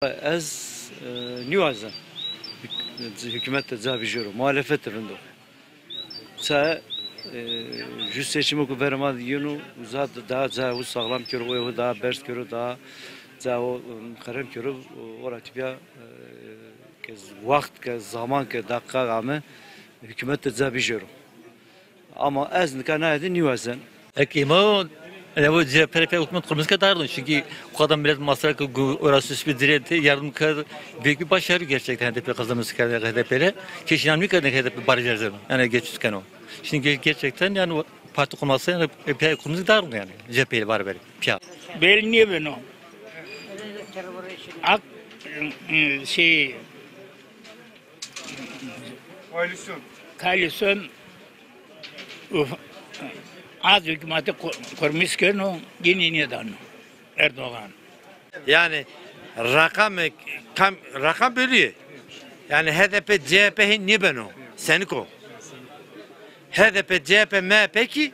Ez nüazen hükümet de zabijoro muhalefet de bendo. Ça jüz seçimi ku vermad yunu zat daha zahu sağlam kero o daha bers kero daha zahu karar kero oratiya kez vakt ke zaman ke dakika game hükümet de zabijoro. Ama ez nikana edin nüazen. Ekimo bu CHP hükümet kurması kadardı çünkü o kadar millet masrafı orası bir direti yardım kadar büyük bir başarı gerçekten HDP kazanması kadar HDP'le keşinanlı kadar HDP barajlar zaman yani geçişken o. Şimdi gerçekten yani parti kurması yani HDP kurması kadardı yani CHP var böyle. Belli niye ben o? Ak şey koalisyon az hükümeti kurmuşken o yeni neden Erdoğan. Yani rakam bölüyor. Yani HDP, CHP niye ben o? Seniko. HDP, CHP, MHP ki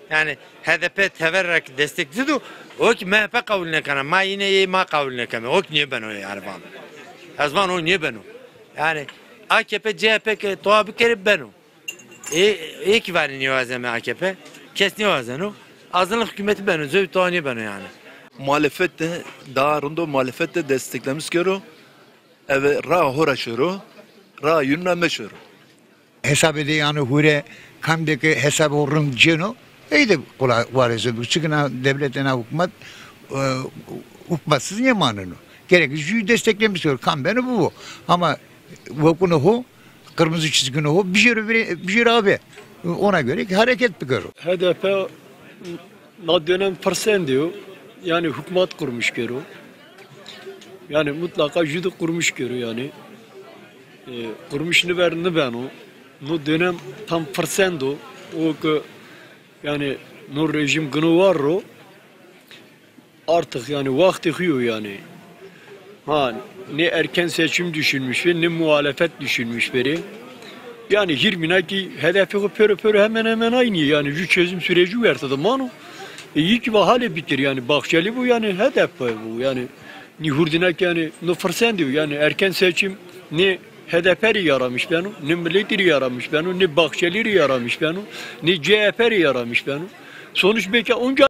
yani HDP teverrek destekliyordu. O ki MHP kavulüne kana. Ma yine ma kavulüne kana. O ki niye ben o yani bana. Azman o niye ben o? Yani AKP, CHP ki tuhafı kerip ben o. İyi ki var niye vazeme AKP. Kes niye vazen o? Azınlık hükümeti ben o. Zövt o niye ben o yani. Muhalefet de daha rundo muhalefet de desteklemiş görüyor. Evet, ra horaşıyor, ra yunnameşiyor. Hesap ede yani hure kamdaki hesap orun ceno eyde kula varese çıkına devletine hükümet hükümetsiz yamanını gerek yüzü desteklemiş diyor kam beni bu ama vakunu ho kırmızı çizgini ho bir şey abi ona göre hareket bir HDP na dönem persen diyor yani hükümet kurmuş görüyor yani mutlaka jüdü kurmuş görüyor yani kurmuş ne ben o no dönem tam persendo o ki yani no rejim günü var o artık yani vakti hıyor yani ha ne erken seçim düşünmüş ve ne muhalefet düşünmüş biri yani 20'na ki hedefi pörü hemen aynı yani şu çözüm süreci verdi mano iyi ki hale bitir yani Bahçeli bu yani hedef bu yani ni hurdinak yani no persendo yani erken seçim ne HDP'yi yaramış beni, ne milletleri yaramış beni, ne Bahçeli'yi yaramış beni, ne CHP'yi yaramış beni. Sonuç belki onca